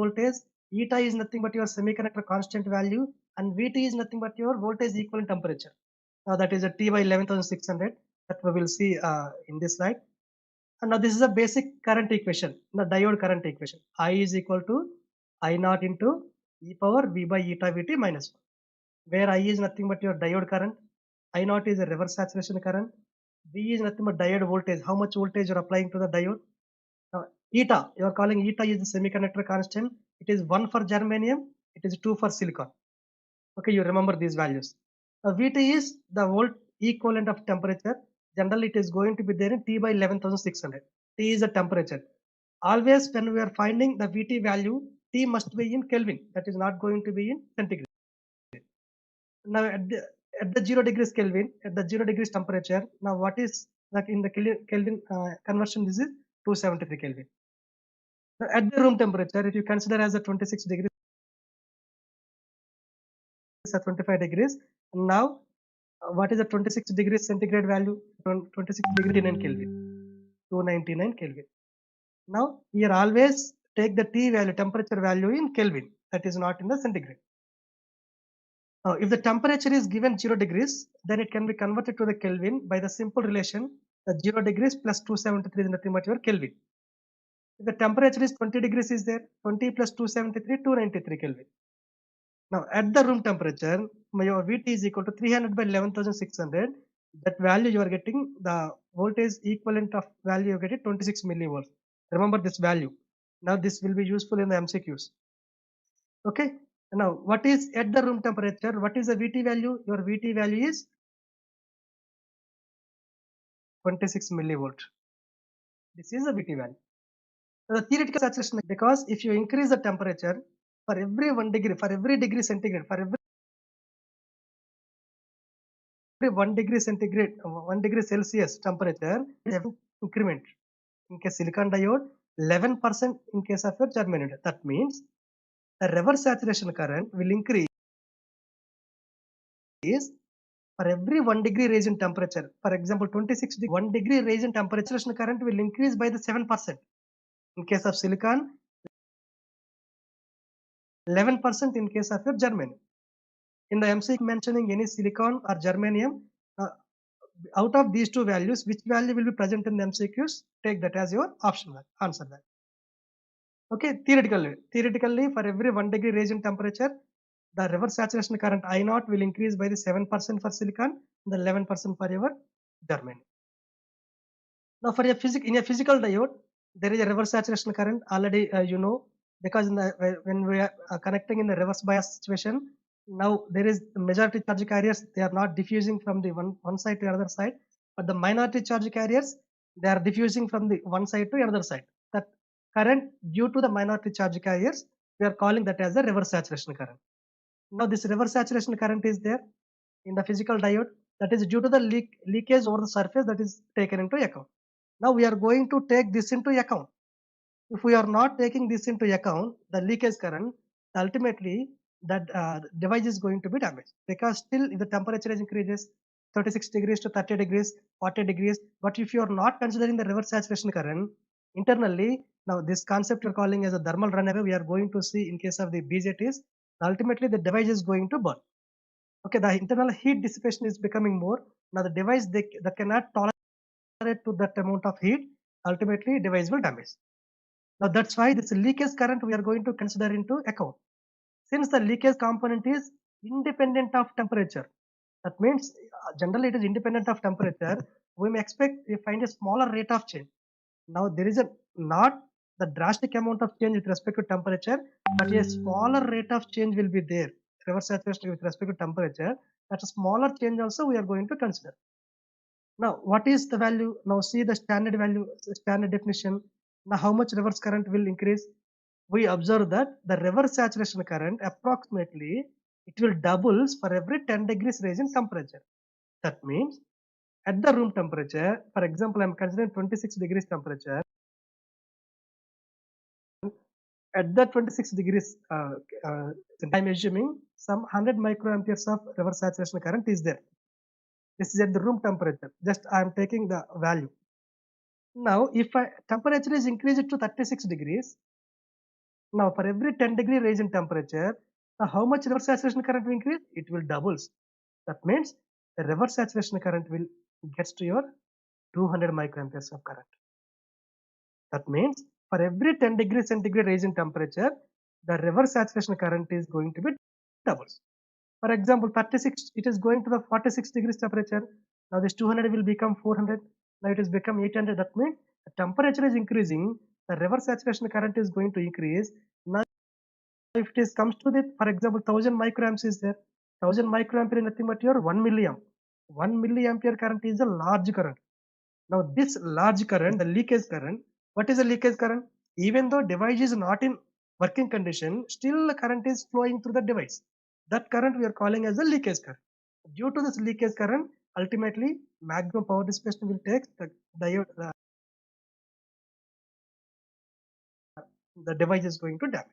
voltage, eta is nothing but your semiconductor constant value, and Vt is nothing but your voltage equivalent temperature. Now that is a T by 11,600 that we will see in this slide. And now this is a basic current equation, the diode current equation. I is equal to I naught into e power V by eta Vt minus 1, where I is nothing but your diode current, I naught is a reverse saturation current, V is nothing but diode voltage, how much voltage you are applying to the diode. Now, eta, you are calling eta is the semiconductor constant. It is 1 for germanium, it is 2 for silicon. Okay, you remember these values. Now, Vt is the volt equivalent of temperature. Generally, it is going to be there in T by 11,600. T is the temperature. Always when we are finding the Vt value, T must be in Kelvin. That is not going to be in centigrade. Now at the 0 degrees Kelvin, at the 0 degrees temperature, now what is like in the Kelvin conversion, this is 273 Kelvin. Now at the room temperature, if you consider as a 26 degrees or 25 degrees, now what is the 26 degrees centigrade value? 26 degree 9 Kelvin, 299 Kelvin. Now here always take the T value, temperature value in Kelvin, that is not in the centigrade. Now, if the temperature is given 0 degrees, then it can be converted to the Kelvin by the simple relation that 0 degrees plus 273 is nothing but your Kelvin. If the temperature is 20 degrees is there, 20 plus 273, 293 Kelvin. Now, at the room temperature, your Vt is equal to 300 by 11,600. That value you are getting, the voltage equivalent of value you are getting 26 millivolts. Remember this value. Now, this will be useful in the MCQs. Okay. Now, what is at the room temperature? What is the Vt value? Your Vt value is 26 millivolt. This is the Vt value. The theoretical saturation, because if you increase the temperature for every 1 degree, for every degree centigrade, for every 1 degree centigrade, 1 degree Celsius temperature, increment. In case silicon diode, 11% in case of your germanium. That means the reverse saturation current will increase for every 1 degree raise in temperature. For example, 26 degree, 1 degree raise in temperature, current will increase by the 7%. In case of silicon, 11% in case of your germanium. In the MC mentioning any silicon or germanium, out of these two values, which value will be present in the MCQs? Take that as your option answer that. Okay, theoretically, for every 1 degree raise in temperature, the reverse saturation current I naught will increase by the 7% for silicon, and the 11% for your germanium. Now, for in a physical diode, there is a reverse saturation current already, you know, because when we are connecting in the reverse bias situation, now there is the majority charge carriers, they are not diffusing from the one side to another side, but the minority charge carriers, they are diffusing from the one side to another side. That current due to the minority charge carriers, we are calling that as the reverse saturation current. Now this reverse saturation current is there in the physical diode, that is due to the leakage over the surface, that is taken into account. Now we are going to take this into account. If we are not taking this into account, the leakage current, ultimately that device is going to be damaged, because still if the temperature is increases 36 degrees to 30 degrees, 40 degrees, but if you are not considering the reverse saturation current internally, now this concept you're calling as a thermal runaway, we are going to see in case of the BJTs, ultimately the device is going to burn. Okay, the internal heat dissipation is becoming more. Now the device that cannot tolerate to that amount of heat, ultimately device will damage. Now that's why this leakage current we are going to consider into account. Since the leakage component is independent of temperature, that means generally it is independent of temperature, we may expect to find a smaller rate of change. Now there is not the drastic amount of change with respect to temperature, but a smaller rate of change will be there. Reverse saturation with respect to temperature, that's a smaller change also we are going to consider. Now, what is the value? Now see the standard value, standard definition. Now how much reverse current will increase? We observe that the reverse saturation current approximately it will doubles for every 10 degrees raise in temperature. That means at the room temperature, for example, I'm considering 26 degrees temperature. At the 26 degrees, I'm assuming some 100 microamperes of reverse saturation current is there. This is at the room temperature. Just I am taking the value. Now, if temperature is increased to 36 degrees, Now for every 10 degree raise in temperature, now how much reverse saturation current will increase? It will doubles. That means the reverse saturation current will gets to your 200 microamperes of current. That means for every 10 degree centigrade raise in temperature, the reverse saturation current is going to be doubles. For example, 36, it is going to the 46 degrees temperature. Now this 200 will become 400. Now it has become 800. That means the temperature is increasing. The reverse saturation current is going to increase. Now if it is comes to the, for example, 1000 microamps is there. 1000 microampere is nothing but your 1 milliamp. 1 milliampere current is a large current. Now this large current, the leakage current, what is the leakage current? Even though device is not in working condition, still the current is flowing through the device. That current we are calling as the leakage current. Due to this leakage current, ultimately maximum power dissipation will take the diode, the device is going to damage.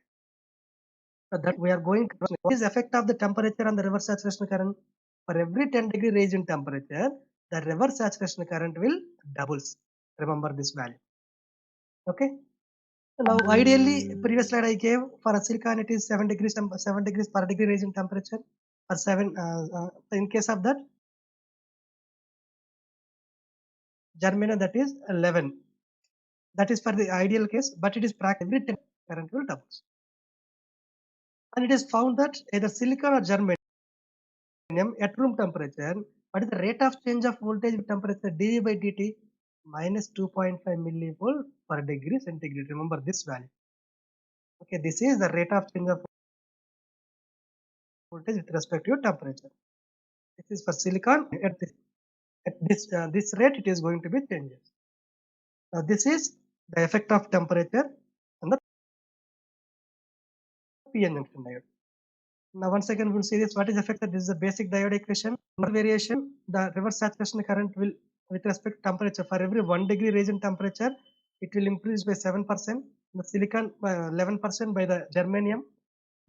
That we are going to, what is the effect of the temperature on the reverse saturation current? For every 10 degree raise in temperature, the reverse saturation current will doubles. Remember this value. Okay. Now, ideally, previous slide I gave for a silicon, it is 7 degrees, 7 degrees per degree raise in temperature. For 7, in case of that, germanium, that is 11. That is for the ideal case, but it is practical. Every 10 current will doubles. And it is found that either silicon or germanium at room temperature, what is the rate of change of voltage with temperature dV by dt? Minus 2.5 millivolt per degree centigrade. Remember this value. Okay, this is the rate of change of voltage with respect to your temperature. This is for silicon. At this rate, it is going to be changes. Now, this is the effect of temperature on the PN junction diode. Now, once again, we'll see this. What is effect? This is a basic diode equation. No variation, the reverse saturation current will, with respect to temperature, for every 1 degree raise in temperature, it will increase by 7%. The silicon by 11% by the germanium.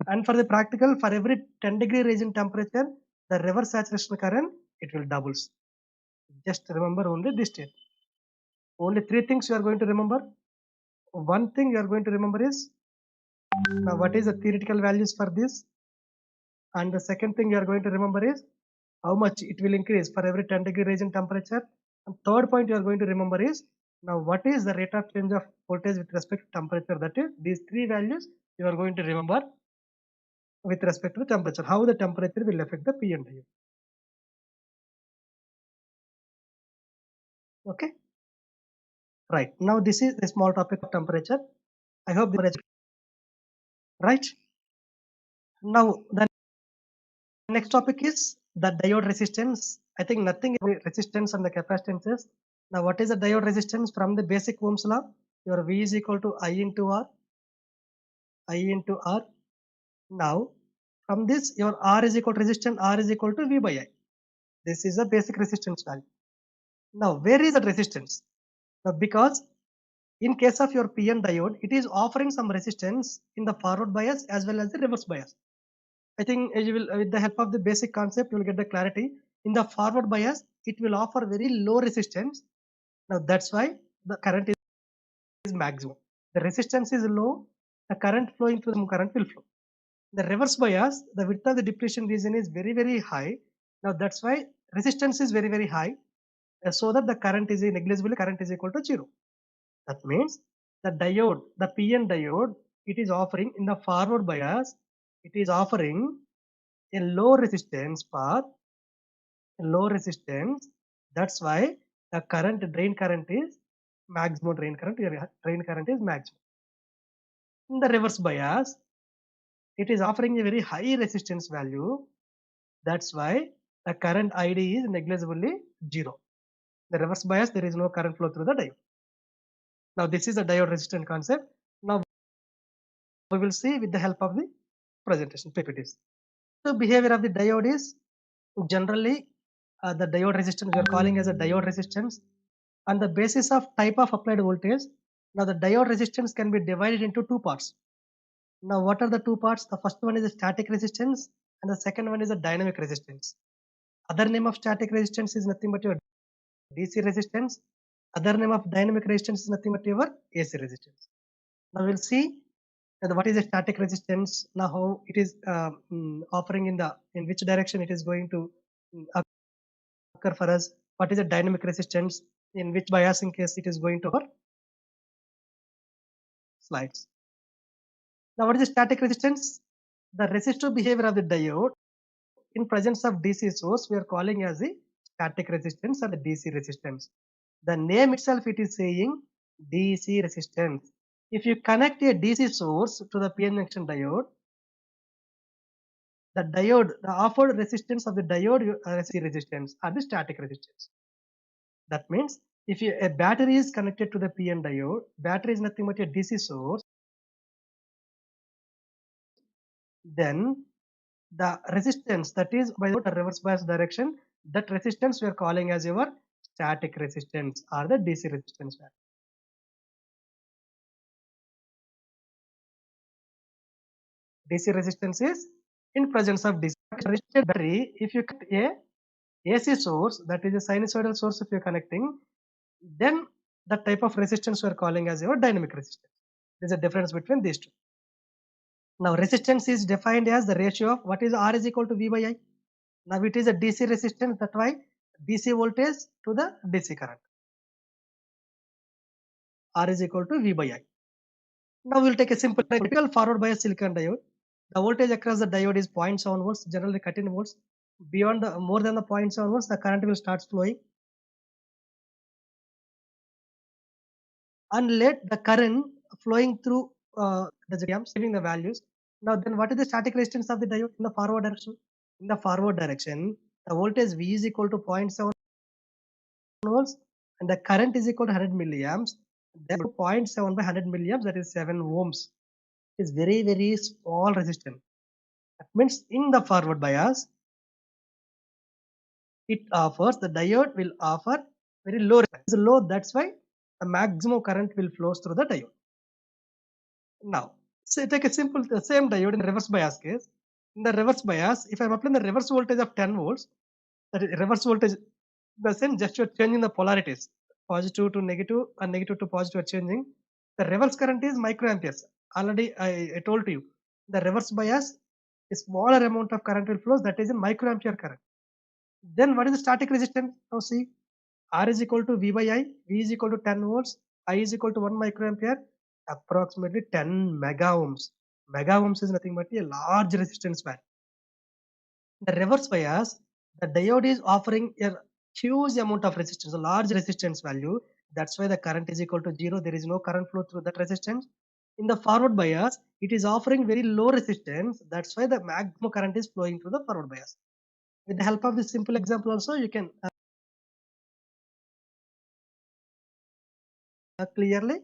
And for the practical, for every 10 degree raise in temperature, the reverse saturation current, it will doubles. Just remember only this state. Only 3 things you are going to remember. One thing you are going to remember is, now what is the theoretical values for this, and the second thing you are going to remember is how much it will increase for every 10 degree raise in temperature, and third point you are going to remember is, now what is the rate of change of voltage with respect to temperature. That is, these 3 values you are going to remember with respect to the temperature, how the temperature will affect the P and diode. Okay, right. Now this is a small topic of temperature. I hope the right. Now the next topic is the diode resistance. I think nothing resistance and the capacitances. Now, what is the diode resistance from the basic Ohm's law? Your V is equal to I into R. I into R. Now, from this, your R is equal to resistance. R is equal to V by I. This is the basic resistance value. Now, where is the resistance? Now, because in case of your PN diode, it is offering some resistance in the forward bias as well as the reverse bias. I think you will, with the help of the basic concept, you will get the clarity. In the forward bias, it will offer very low resistance. Now that's why the current is maximum. The resistance is low, the current flowing through the current will flow. The reverse bias, the width of the depletion region is very, very high. Now that's why resistance is very, very high, so that the current is negligibly current is equal to 0. That means the diode, the PN diode, it is offering in the forward bias, it is offering a low resistance path, low resistance. That's why the current, drain current is maximum, drain current is maximum. In the reverse bias, it is offering a very high resistance value. That's why the current ID is negligibly 0. The reverse bias, there is no current flow through the diode. Now this is the diode resistance concept. Now we will see with the help of the presentation PPTs. So behavior of the diode is generally the diode resistance we are calling as a diode resistance. On the basis of type of applied voltage, now the diode resistance can be divided into 2 parts. Now what are the 2 parts? The first one is the static resistance and the second one is the dynamic resistance. Other name of static resistance is nothing but your DC resistance. Other name of dynamic resistance is nothing but your AC resistance. Now we'll see And what is a static resistance? Now how it is offering in which direction it is going to occur for us? What is a dynamic resistance? In which biasing case it is going to occur? Slides. Now what is the static resistance? The resistive behavior of the diode in presence of DC source we are calling as the static resistance or the DC resistance. The name itself it is saying DC resistance. If you connect a DC source to the PN junction diode, the offered resistance of the diode resistance or the static resistance. That means if a battery is connected to the PN diode, battery is nothing but a DC source, then the resistance that is by the reverse bias direction, that resistance we are calling as your static resistance or the DC resistance. DC resistance is in presence of DC. Resisted battery, if you connect a AC source, that is a sinusoidal source if you're connecting, then the type of resistance we're calling as your dynamic resistance. There's a difference between these two. Now resistance is defined as the ratio of what is R is equal to V by I. Now it is a DC resistance, that's why DC voltage to the DC current. R is equal to V by I. Now we'll take a simple typical forward bias silicon diode. The voltage across the diode is 0.7 volts, generally 13 volts. Beyond the more than the 0.7 volts, the current will start flowing. And let the current flowing through the amps, giving the values. Now then what is the static resistance of the diode in the forward direction? In the forward direction, the voltage V is equal to 0.7 volts and the current is equal to 100 milliamps. Therefore 0.7 by 100 milliamps, that is 7 ohms. It is very small resistance. That means in the forward bias, it offers, the diode will offer very low resistance. It's low, that's why the maximum current will flow through the diode. Now, say take a simple, the same diode in reverse bias case. In the reverse bias, if I'm applying the reverse voltage of 10 volts, that is reverse voltage, the same just you're changing the polarities, positive to negative and negative to positive are changing. The reverse current is microamperes. Already I told you, the reverse bias, a smaller amount of current will flow, that is in microampere current. Then what is the static resistance? Now see, R is equal to V by I, V is equal to 10 volts, I is equal to 1 microampere, approximately 10 mega ohms. Mega ohms is nothing but a large resistance value. The reverse bias, the diode is offering a huge amount of resistance, a large resistance value. That's why the current is equal to 0. There is no current flow through that resistance. In the forward bias, it is offering very low resistance. That's why the maximum current is flowing through the forward bias. With the help of this simple example also, you can clearly,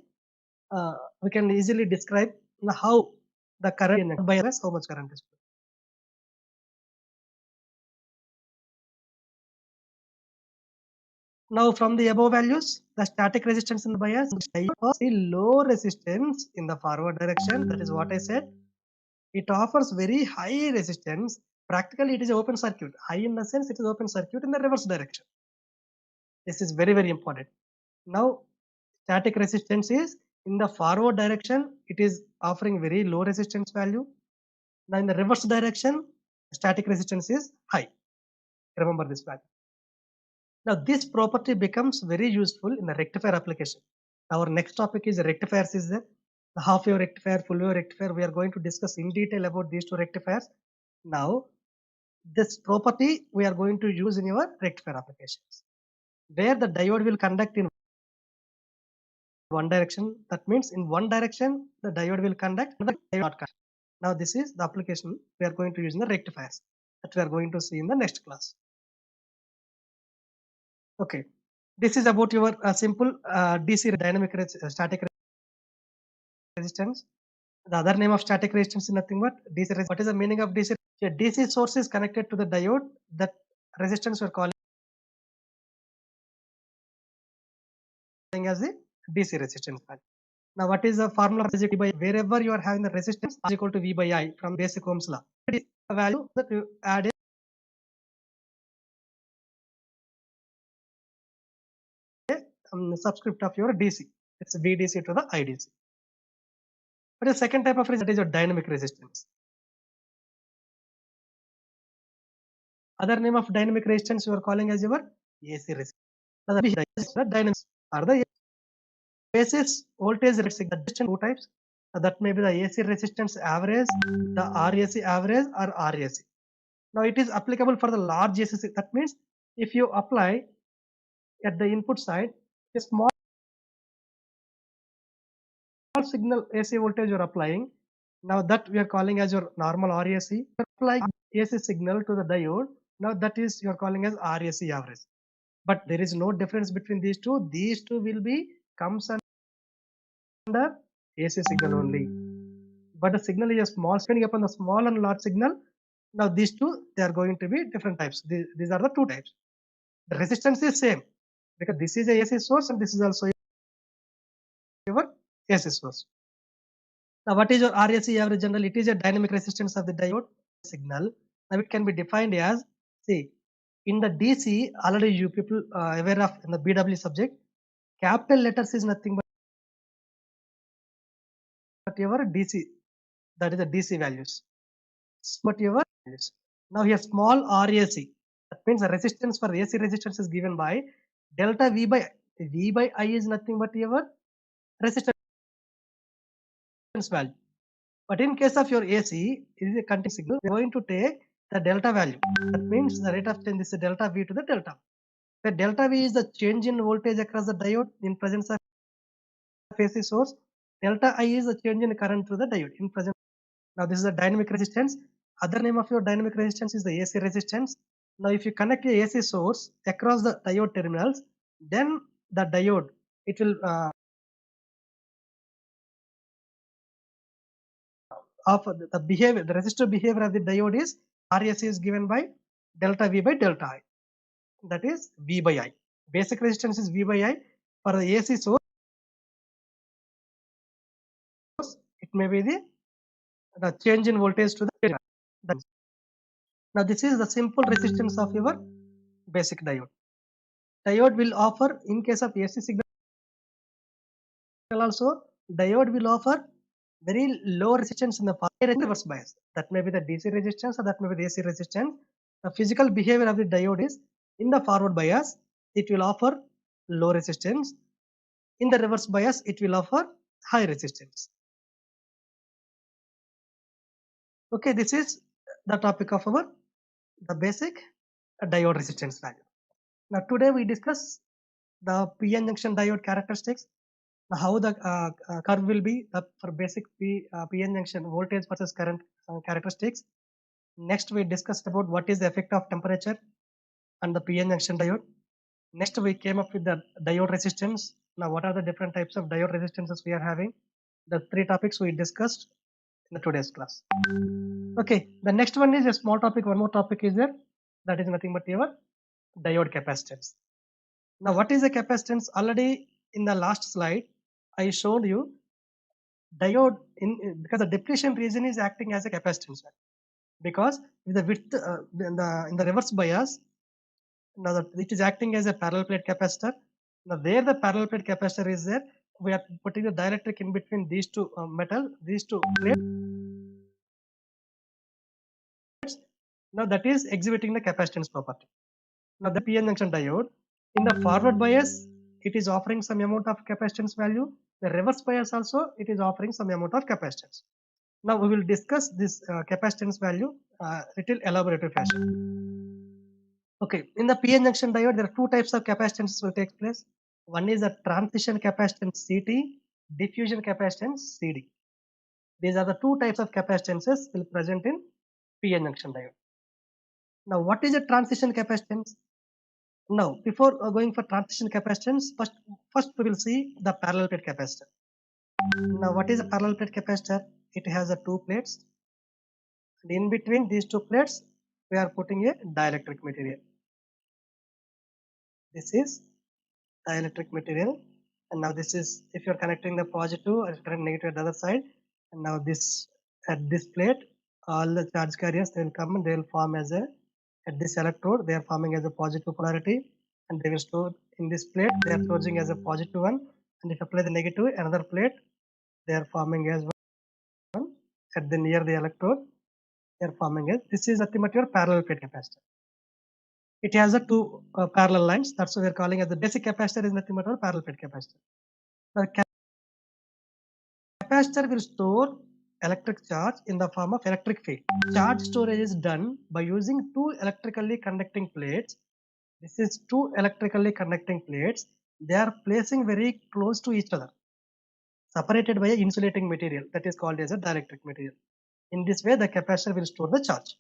we can easily describe how the current in bias, how much current is flowing. Now from the above values, the static resistance in the bias offers a low resistance in the forward direction. That is what I said. It offers very high resistance. Practically, it is an open circuit. High in the sense it is open circuit in the reverse direction. This is very important. Now, static resistance is in the forward direction. It is offering very low resistance value. Now, in the reverse direction, static resistance is high. Remember this value. Now this property becomes very useful in the rectifier application. Our next topic is rectifiers is there. The half wave rectifier, full wave rectifier. We are going to discuss in detail about these two rectifiers. Now this property we are going to use in your rectifier applications. Where the diode will conduct in one direction. That means in one direction the diode will conduct, another diode not conduct. Now this is the application we are going to use in the rectifiers that we are going to see in the next class. Okay, this is about your simple DC dynamic static resistance. The other name of static resistance is nothing but DC resistance. What is the meaning of DC? A DC source is connected to the diode. That resistance we are calling as the DC resistance. Now, what is the formula for V by wherever you are having the resistance is equal to V by I from basic Ohm's law. It is a value that you add a subscript of your DC. It's VDC to the IDC. But the second type of resistance, that is your dynamic resistance. Other name of dynamic resistance you are calling as your AC resistance. The dynamics are the basis voltage resistance two types. That may be the AC resistance average, the RAC average, or RAC. Now it is applicable for the large AC. That means if you apply at the input side a small signal AC voltage you are applying. Now that we are calling as your normal RAC. Apply AC signal to the diode. Now that is you are calling as RAC average. But there is no difference between these two. These two will be comes under AC signal only. But the signal is a small, depending upon the small and large signal. Now these two, they are going to be different types. These are the two types. The resistance is same because this is a AC source and this is also your AC source. Now what is your RAC average general? It is a dynamic resistance of the diode signal. Now it can be defined as, see, in the DC, already you people aware of in the BW subject, capital letters is nothing but your DC, that is the DC values. But your values. Now here small RAC, that means the resistance for AC resistance is given by delta V by I is nothing but your resistance value. But in case of your AC, it is a continuous signal. We are going to take the delta value. That means the rate of change is delta V to the delta. The delta V is the change in voltage across the diode in presence of AC source. Delta I is the change in current through the diode in presence. Now this is the dynamic resistance. Other name of your dynamic resistance is the AC resistance. Now if you connect a AC source across the diode terminals, then the diode, it will of the behavior, the resistor behavior of the diode is RAC is given by delta V by delta I. That is V by I. Basic resistance is V by I. For the AC source, it may be the change in voltage to the. Now this is the simple resistance of your basic diode. Diode will offer, in case of AC signal also, diode will offer very low resistance in the reverse bias. That may be the DC resistance or that may be the AC resistance. The physical behavior of the diode is in the forward bias, it will offer low resistance. In the reverse bias, it will offer high resistance. Okay, this is the topic of our the basic diode resistance value. Now today we discuss the PN junction diode characteristics, how the curve will be for basic PN junction voltage versus current characteristics. Next we discussed about what is the effect of temperature and the PN junction diode. Next we came up with the diode resistance. Now what are the different types of diode resistances we are having? The three topics we discussed in the today's class. Okay, the next one is a small topic. One more topic is there. That is nothing but your diode capacitance. Now what is the capacitance? Already in the last slide, I showed you diode because the depletion region is acting as a capacitance. Because with the width in the reverse bias, now it is acting as a parallel plate capacitor. Now there the parallel plate capacitor is there, we are putting the dielectric in between these two these two plates. Now that is exhibiting the capacitance property. Now the PN junction diode in the forward bias, it is offering some amount of capacitance value. The reverse bias also, it is offering some amount of capacitance. Now we will discuss this capacitance value little elaborative fashion. Okay, in the PN junction diode, there are two types of capacitances will take place. One is the transition capacitance CT, diffusion capacitance CD. These are the two types of capacitances will present in PN junction diode. Now, what is a transition capacitance? Now, before going for transition capacitance, first we will see the parallel plate capacitor. Now, what is a parallel plate capacitor? It has two plates, and in between these two plates, we are putting a dielectric material. This is dielectric material, and now this is if you are connecting the positive or negative at the other side, and now this at this plate, all the charge carriers they will come and they will form as a at this electrode they are forming as a positive polarity, and they will store in this plate they are charging as a positive one, and if you apply the negative another plate they are forming as at the near the electrode, they are forming as this is nothing but your parallel plate capacitor. It has a two parallel lines. That's why we are calling as the basic capacitor is nothing but a parallel plate capacitor. The capacitor will store electric charge in the form of electric field. Charge storage is done by using two electrically conducting plates. This is two electrically conducting plates. They are placing very close to each other, separated by a insulating material that is called as a dielectric material. In this way, the capacitor will store the charge.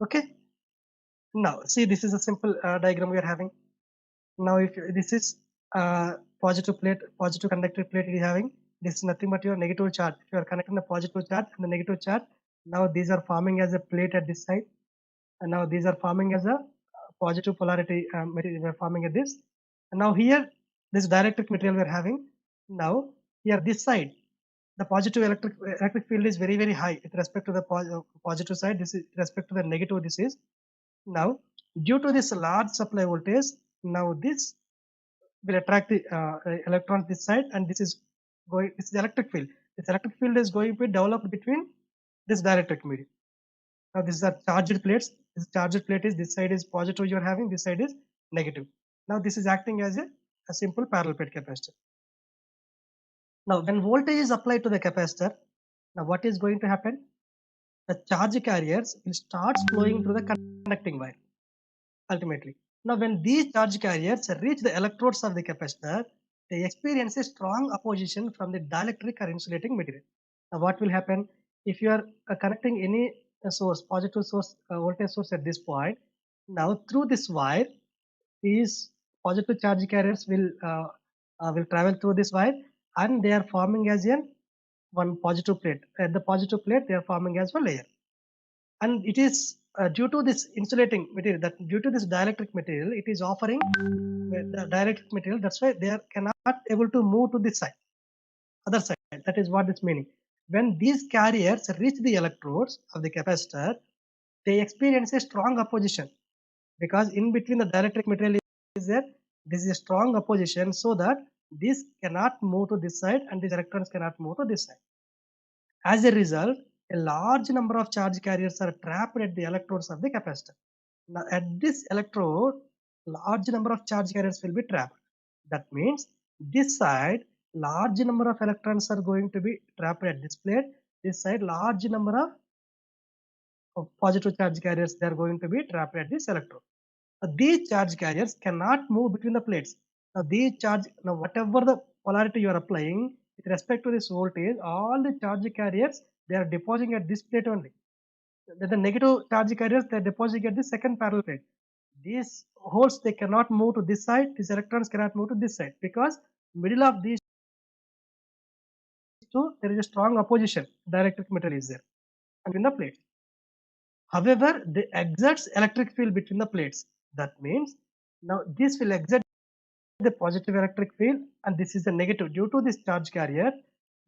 Okay. Now, see, this is a simple diagram we are having. Now, if this is positive plate, positive conductive plate is having, this is nothing but your negative charge. If you are connecting the positive charge and the negative charge, now these are forming as a plate at this side, and now these are forming as a positive polarity material. We are forming at this, and now here this dielectric material we are having. Now here this side, the positive electric field is very high with respect to the positive side. This is with respect to the negative. This is now due to this large supply voltage. Now this will attract the electrons this side, and this is going. This is electric field. This electric field is going to be developed between this dielectric medium. Now these are charged plates. This charged plate is this side is positive you are having, this side is negative. Now this is acting as a simple parallel plate capacitor. Now when voltage is applied to the capacitor, now what is going to happen? The charge carriers will start flowing through the conducting wire ultimately. Now when these charge carriers reach the electrodes of the capacitor, they experience a strong opposition from the dielectric or insulating material. Now what will happen if you are connecting any source, positive source, voltage source at this point? Now through this wire, these positive charge carriers will travel through this wire, and they are forming as one positive plate. At the positive plate, they are forming as one layer, and it is due to this insulating material, that due to this dielectric material, it is offering the dielectric material. That's why they cannot able to move to this side, other side. That is what this meaning. When these carriers reach the electrodes of the capacitor, they experience a strong opposition, because in between the dielectric material is there. This is a strong opposition, so that this cannot move to this side and these electrons cannot move to this side. As a result, a large number of charge carriers are trapped at the electrodes of the capacitor. Now, at this electrode, large number of charge carriers will be trapped. That means this side, large number of electrons are going to be trapped at this plate. This side, large number of positive charge carriers, they are going to be trapped at this electrode. These charge carriers cannot move between the plates. Now whatever the polarity you are applying with respect to this voltage, all the charge carriers, they are depositing at this plate only. The negative charge carriers, they are depositing at the second parallel plate. These holes, they cannot move to this side. These electrons cannot move to this side, because middle of these two, there is a strong opposition. Dielectric material is there between the plates. However, they exerts electric field between the plates. That means now this will exert the positive electric field, and this is a negative. Due to this charge carrier,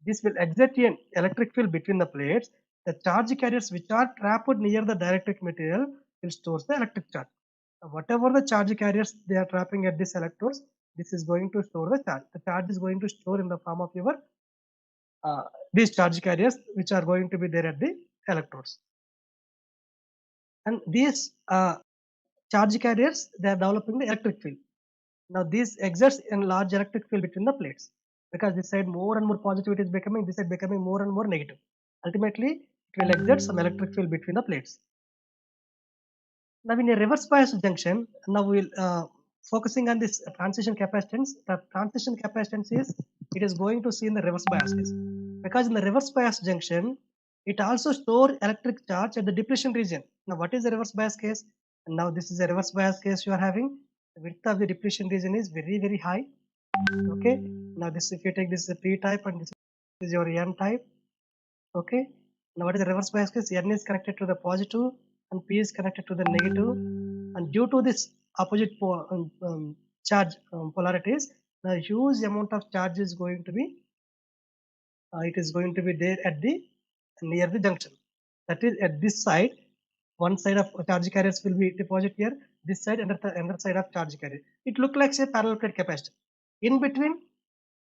this will exert an electric field between the plates. The charge carriers which are trapped near the dielectric material will store the electric charge. Now, whatever the charge carriers they are trapping at this electrodes, this is going to store the charge. The charge is going to store in the form of your these charge carriers which are going to be there at the electrodes. And these charge carriers, they are developing the electric field. Now this exerts a large electric field between the plates, because this side more and more positive it is becoming, this side becoming more and more negative. Ultimately, it will exert some electric field between the plates. Now in a reverse bias junction, now we will focusing on this transition capacitance. The transition capacitance it is going to see in the reverse bias case, because in the reverse bias junction, it also store electric charge at the depletion region. Now what is the reverse bias case? And now this is a reverse bias case you are having. The width of the depletion region is very high. Okay, now this, if you take this is a p type and this is your n type. Okay, now what is the reverse bias case? N is connected to the positive and p is connected to the negative, and due to this opposite charge polarities, the huge amount of charge is going to be it is going to be there at the near the junction. That is at this side, one side of charge carriers will be deposited here. This side, another side of charge carrier. It looks like a parallel plate capacitor. In between,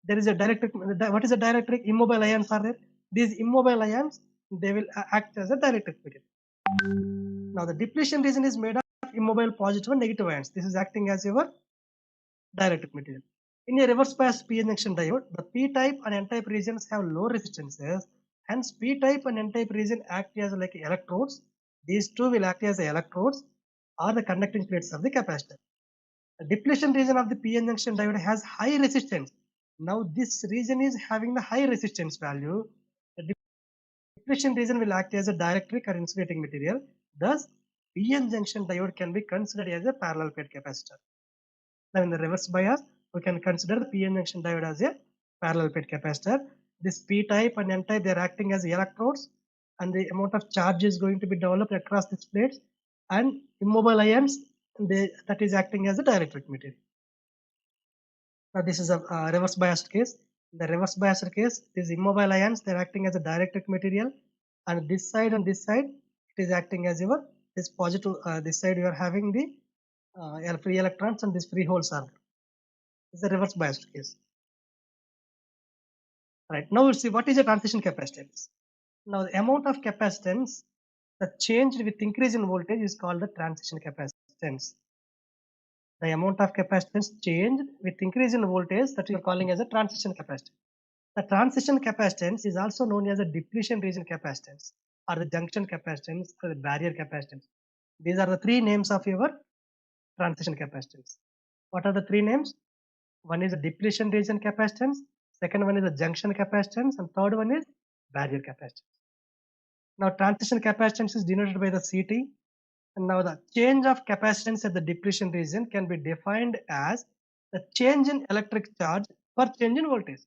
there is a dielectric. What is a dielectric? Immobile ions are there. these immobile ions, they will act as a dielectric material. Now the depletion region is made of immobile positive and negative ions. This is acting as your dielectric material. In a reverse bias p-n junction diode, the p-type and n-type regions have low resistances. Hence, p-type and n-type region act as like electrodes. These two will act as electrodes or the conducting plates of the capacitor. The depletion region of the p-n junction diode has high resistance. Now, this region is having the high resistance value. The depletion region will act as a dielectric or insulating material. Thus, p-n junction diode can be considered as a parallel plate capacitor. Now, in the reverse bias, we can consider the p-n junction diode as a parallel plate capacitor. This p-type and n-type, they are acting as electrodes, and the amount of charge is going to be developed across these plates. And immobile ions, that is acting as a dielectric material. Now, this is a reverse biased case. In the reverse biased case, these immobile ions, they are acting as a dielectric material, and this side and this side, it is acting as your this positive. This side you are having the free electrons and these free holes are. This is a reverse biased case. Right, now we'll see what is a transition capacitance. Now the amount of capacitance that changed with increase in voltage is called the transition capacitance. The amount of capacitance changed with increase in voltage that we are calling as a transition capacitance. The transition capacitance is also known as a depletion region capacitance or the junction capacitance or the barrier capacitance. These are the three names of your transition capacitance. What are the three names? One is a depletion region capacitance, second one is a junction capacitance, and third one is barrier capacitance. Now transition capacitance is denoted by the CT, and now the change of capacitance at the depletion region can be defined as the change in electric charge per change in voltage.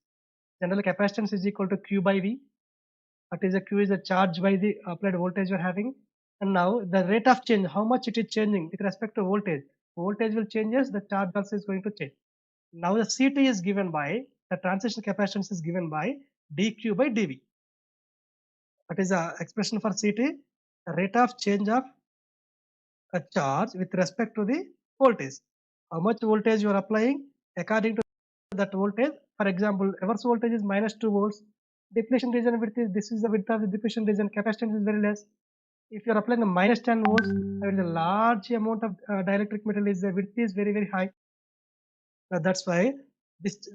Generally capacitance is equal to Q by V. What is the Q is the charge by the applied voltage you are having, and now the rate of change, how much it is changing with respect to voltage. Voltage will changes, the charge also is going to change. Now the CT is given by, the transition capacitance is given by dq by dV. What is the expression for CT? The rate of change of a charge with respect to the voltage. How much voltage you are applying according to that voltage. For example, reverse voltage is -2 volts. Depletion region width is, this is the width of the depletion region. Capacitance is very less. If you are applying a -10 volts, there is a large amount of dielectric material, is the width is very high. That's why this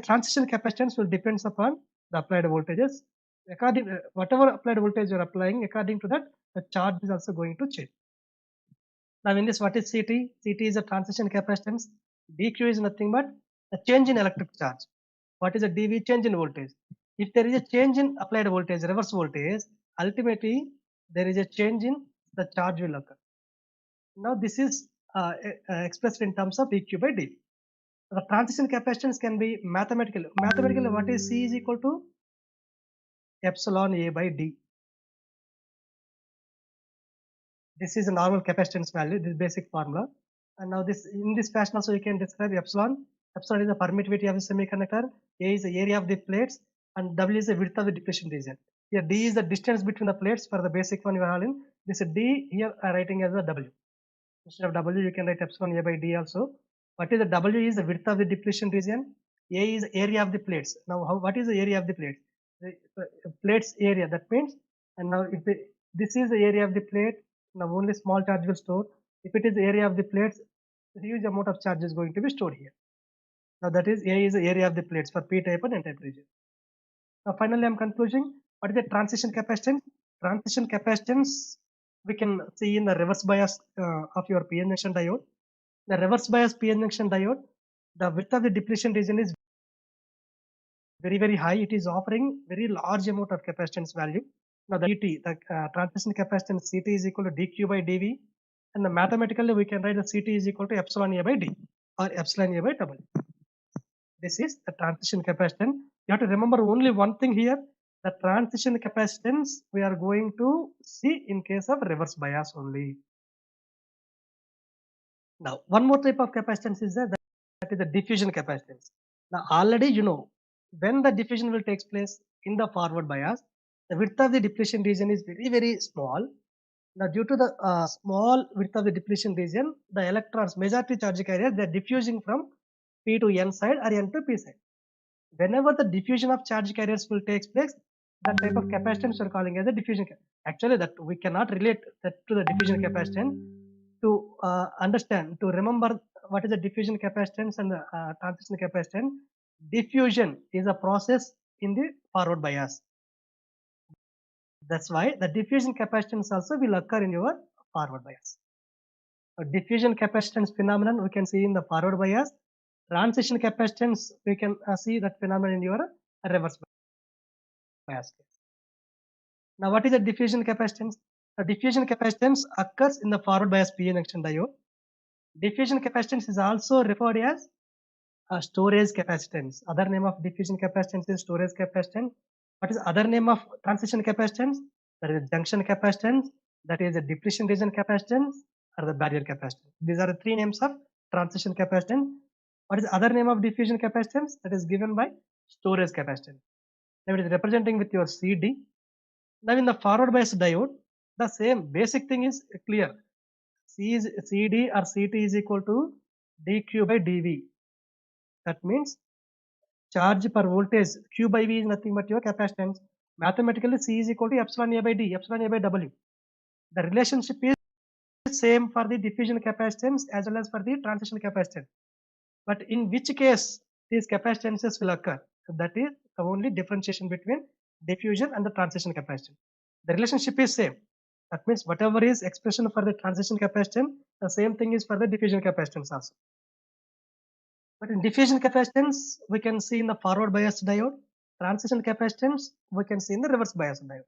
transition capacitance will depends upon the applied voltages. According whatever applied voltage you are applying, according to that, the charge is also going to change. Now in this, what is CT? CT is a transition capacitance. dq is nothing but a change in electric charge. What is a dV? Change in voltage. If there is a change in applied voltage, reverse voltage, ultimately there is a change in the charge will occur. Now this is expressed in terms of dq by dV. The transition capacitance can be mathematically. Mathematically, what is C is equal to epsilon A by D. This is a normal capacitance value, this basic formula. And now this, in this fashion also you can describe epsilon. Epsilon is the permittivity of the semiconductor, A is the area of the plates, and W is the width of the depletion region. Here D is the distance between the plates for the basic one you are having. This is D, here I am writing as a W. Instead of W, you can write epsilon A by D also. What is the W is the width of the depletion region. A is the area of the plates. Now, what is the area of the plates? The plates area, that means, and now if this is the area of the plate, now only small charge will store. If it is the area of the plates, a huge amount of charge is going to be stored here. Now that is A is the area of the plates for P-type and N-type region. Now finally, I am concluding. What is the transition capacitance? Transition capacitance we can see in the reverse bias of your PN junction diode. The reverse bias PN junction diode, the width of the depletion region is very high. It is offering very large amount of capacitance value. Now the CT, the transition capacitance CT is equal to dq by dV, and mathematically we can write the CT is equal to epsilon A by D or epsilon A by W. This is the transition capacitance. You have to remember only one thing here. The transition capacitance we are going to see in case of reverse bias only. Now, one more type of capacitance is there, that is the diffusion capacitance. Now, already you know when the diffusion will take place in the forward bias, the width of the depletion region is very small. Now, due to the small width of the depletion region, the electrons, majority charge carriers, they are diffusing from P to N side or N to P side. Whenever the diffusion of charge carriers will take place, that type of capacitance we're calling as a diffusion. Actually, that we cannot relate that to the diffusion capacitance. To understand, to remember what is the diffusion capacitance and the transition capacitance, diffusion is a process in the forward bias. That's why the diffusion capacitance also will occur in your forward bias. A diffusion capacitance phenomenon we can see in the forward bias. Transition capacitance we can see that phenomenon in your reverse bias case. Now, what is the diffusion capacitance? The diffusion capacitance occurs in the forward bias PN junction diode. Diffusion capacitance is also referred as a storage capacitance. Other name of diffusion capacitance is storage capacitance. What is the other name of transition capacitance? That is junction capacitance. That is the depletion region capacitance or the barrier capacitance. These are the three names of transition capacitance. What is the other name of diffusion capacitance? That is given by storage capacitance. Now it is representing with your CD. Now in the forward bias diode, the same basic thing is clear. C is CD or CT is equal to dQ by dV. That means charge per voltage Q by V is nothing but your capacitance. Mathematically, C is equal to epsilon A by D, epsilon A by W. The relationship is same for the diffusion capacitance as well as for the transition capacitance. But in which case these capacitances will occur? So that is the only differentiation between diffusion and the transition capacitance. The relationship is same. That means whatever is expression for the transition capacitance, the same thing is for the diffusion capacitance also. But in diffusion capacitance, we can see in the forward bias diode. Transition capacitance, we can see in the reverse bias diode.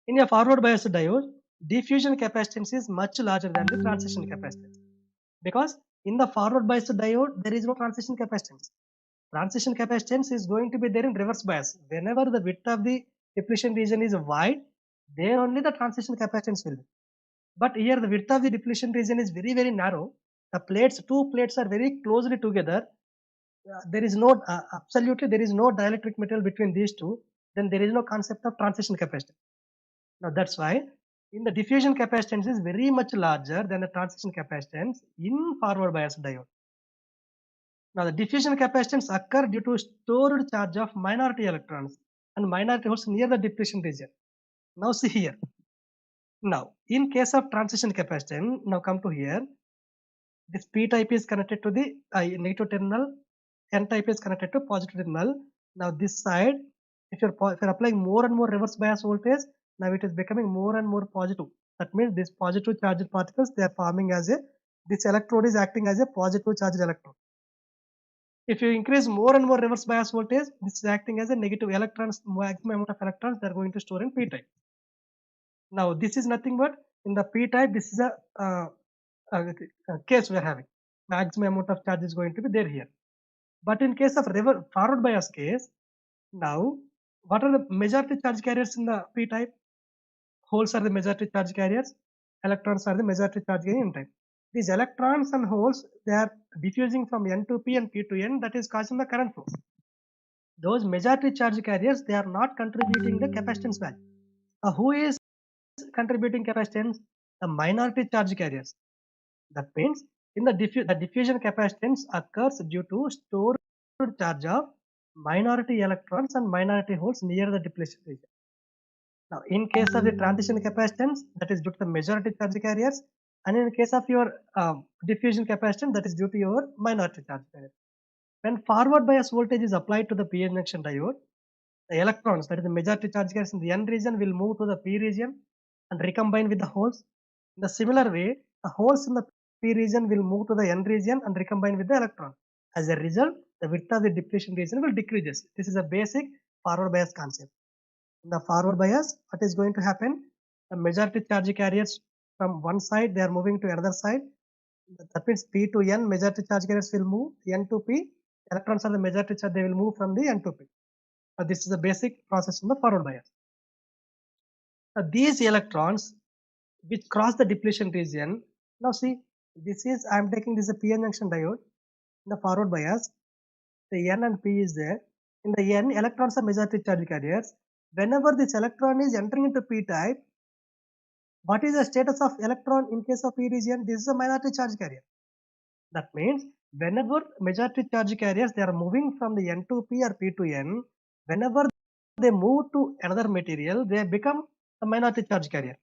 In a forward bias diode, diffusion capacitance is much larger than the transition capacitance. Because in the forward bias diode, there is no transition capacitance. Transition capacitance is going to be there in reverse bias. Whenever the width of the depletion region is wide, there only the transition capacitance will be. But here the width of the depletion region is very, very narrow. The plates, two plates are very closely together. There is no, absolutely there is no dielectric material between these two. Then there is no concept of transition capacitance. Now that's why in the diffusion capacitance is very much larger than the transition capacitance in forward bias diode. Now the diffusion capacitance occur due to stored charge of minority electrons and minority holes near the depletion region. Now see here. Now in case of transition capacitance, now come to here. This P type is connected to the negative terminal, N type is connected to positive terminal. Now this side, if you're applying more and more reverse bias voltage, now it is becoming more and more positive. That means this positive charged particles, they are forming as a, this electrode is acting as a positive charged electrode. If you increase more and more reverse bias voltage, this is acting as a negative electrons, maximum amount of electrons they are going to store in P type. Now this is nothing but in the P type, this is a case we are having. Maximum amount of charge is going to be there here. But in case of forward bias case, now what are the majority charge carriers in the P type? Holes are the majority charge carriers, electrons are the majority charge carrier in type. These electrons and holes, they are diffusing from N to P and P to N, that is causing the current flow. Those majority charge carriers, they are not contributing the capacitance value. Who is contributing capacitance? The minority charge carriers. That means in the diffusion capacitance occurs due to stored charge of minority electrons and minority holes near the depletion region. Now, in case of the transition capacitance, that is due to the majority charge carriers, and in case of your diffusion capacitance, that is due to your minority charge carriers. When forward bias voltage is applied to the PN junction diode, the electrons, that is the majority charge carriers in the N region, will move to the P region and recombine with the holes. In the similar way, the holes in the P region will move to the N region and recombine with the electron. As a result, the width of the depletion region will decrease. This is a basic forward bias concept. In the forward bias, what is going to happen? The majority charge carriers from one side, they are moving to another side. That means P to N, majority charge carriers will move, N to P, electrons are the majority charge, they will move from the N to P. This is the basic process in the forward bias. These electrons which cross the depletion region, now see, this is, I am taking this as a PN junction diode. In the forward bias, the N and P is there. In the N, electrons are majority charge carriers. Whenever this electron is entering into P type, what is the status of electron in case of P region? This is a minority charge carrier. That means whenever majority charge carriers, they are moving from the N to P or P to N, whenever they move to another material, they become a minority charge carrier.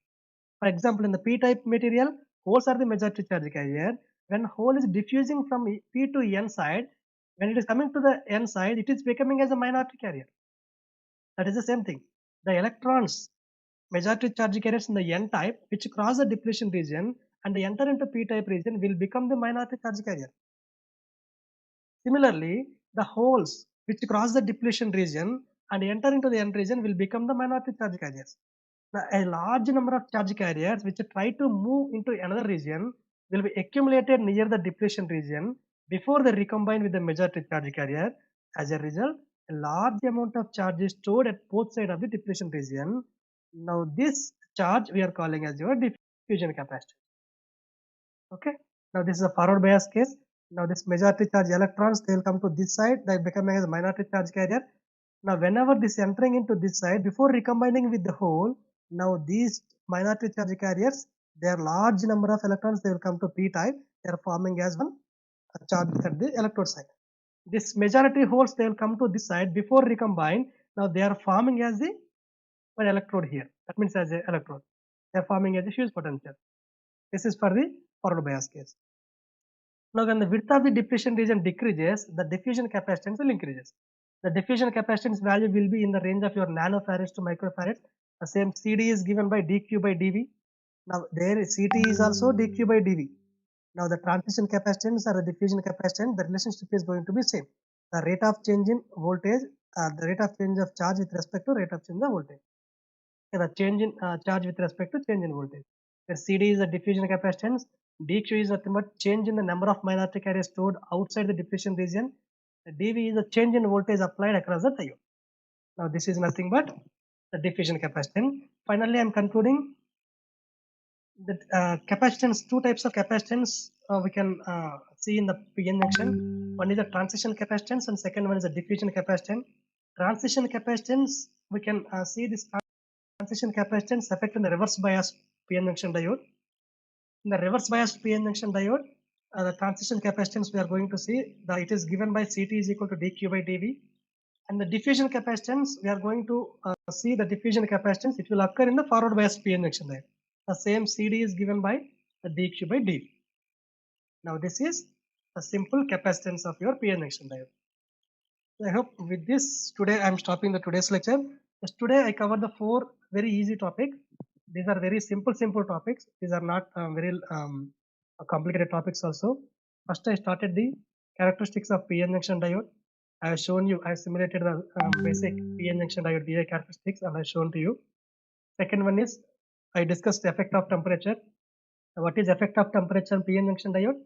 For example, in the p-type material, holes are the majority charge carrier. When hole is diffusing from p to n side, when it is coming to the n side, it is becoming as a minority carrier. That is the same thing. The electrons, majority charge carriers in the n type, which cross the depletion region and enter into p-type region, will become the minority charge carrier. Similarly, the holes which cross the depletion region and enter into the n region will become the minority charge carriers. Now, a large number of charge carriers which try to move into another region will be accumulated near the depletion region before they recombine with the majority charge carrier. As a result, a large amount of charge is stored at both sides of the depletion region. Now, this charge we are calling as your diffusion capacitance. Okay. Now, this is a forward bias case. Now, this majority charge electrons, they will come to this side, they becoming as a minority charge carrier. Now, whenever this entering into this side, before recombining with the hole, now these minority charge carriers, their large number of electrons, they will come to p type. They are forming as one charge at the electrode side. This majority holes, they will come to this side before recombine. Now, they are forming as the one electrode here. That means as a electrode. They are forming as a fuse potential. This is for the forward bias case. Now, when the width of the depletion region decreases, the diffusion capacitance will increases. The diffusion capacitance value will be in the range of your nanofarads to microfarads. The same CD is given by dq by dV. Now, there CT is also dq by dV. Now, the transition capacitance or the diffusion capacitance, the relationship is going to be same. The rate of change in voltage, the rate of change of charge with respect to rate of change of voltage. The change in charge with respect to change in voltage. The CD is the diffusion capacitance. dq is nothing but change in the number of minority carriers stored outside the depletion region. The dV is the change in voltage applied across the diode. Now, this is nothing but the diffusion capacitance. Finally, I am concluding that capacitance, two types of capacitance we can see in the PN junction. One is the transition capacitance and second one is the diffusion capacitance. Transition capacitance, we can see this transition capacitance effect in the reverse bias PN junction diode. In the reverse bias PN junction diode, the transition capacitance we are going to see that it is given by CT is equal to dq by dV. And the diffusion capacitance, we are going to see the diffusion capacitance, it will occur in the forward bias PN junction diode. The same CD is given by the dq by dV. Now, this is a simple capacitance of your PN junction diode. I hope with this, today I am stopping the today's lecture. Just today I covered the 4 very easy topics. These are very simple topics. These are not very complicated topics also. First, I started the characteristics of PN junction diode. I have shown you, I simulated the basic PN junction diode DI characteristics and I have shown to you. Second one is, I discussed the effect of temperature. What is effect of temperature in PN junction diode?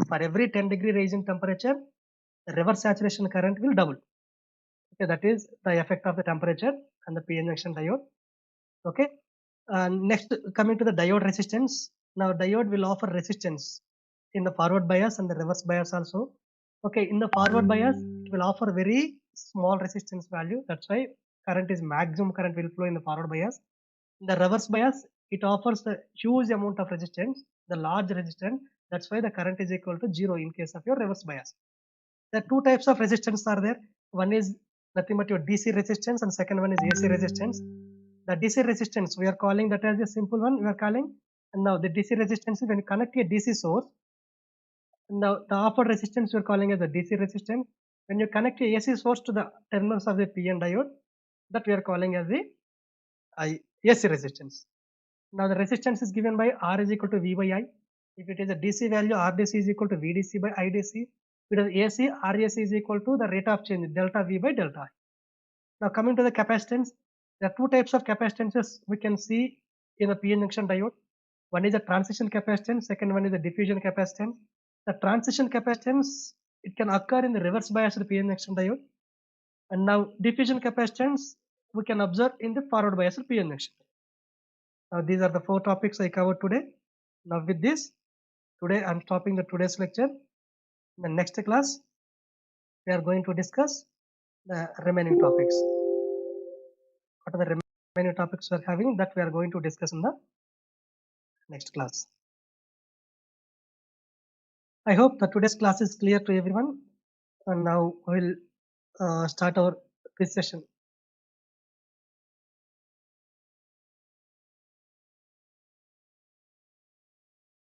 For every 10 degree rise in temperature, the reverse saturation current will double. Okay, that is the effect of the temperature and the PN junction diode. Okay. Next, coming to the diode resistance. Now, diode will offer resistance in the forward bias and the reverse bias also. Okay, in the forward bias, it will offer very small resistance value. That's why current is maximum current will flow in the forward bias. In the reverse bias, it offers the huge amount of resistance, the large resistance. That's why the current is equal to 0 in case of your reverse bias. The two types of resistance are there. One is nothing but your DC resistance and second one is AC resistance. The DC resistance, we are calling that as a simple one, we are calling. And now the DC resistance is when you connect a DC source. Now the offered resistance we are calling as a DC resistance. When you connect a AC source to the terminals of the PN diode, that we are calling as the AC resistance. Now the resistance is given by R is equal to V by I. If it is a DC value, RDC is equal to VDC by IDC. If it is AC, RAC is equal to the rate of change, delta V by delta I. Now coming to the capacitance, there are two types of capacitances we can see in the PN junction diode. One is the transition capacitance, second one is the diffusion capacitance. The transition capacitance, it can occur in the reverse biased PN junction diode. And now diffusion capacitance, we can observe in the forward biased PN junction. Now these are the 4 topics I covered today. Now with this, today I am stopping the today's lecture. In the next class, we are going to discuss the remaining topics. What are the remaining topics we are having, that we are going to discuss in the next class. I hope that today's class is clear to everyone. And now we will start our quiz session.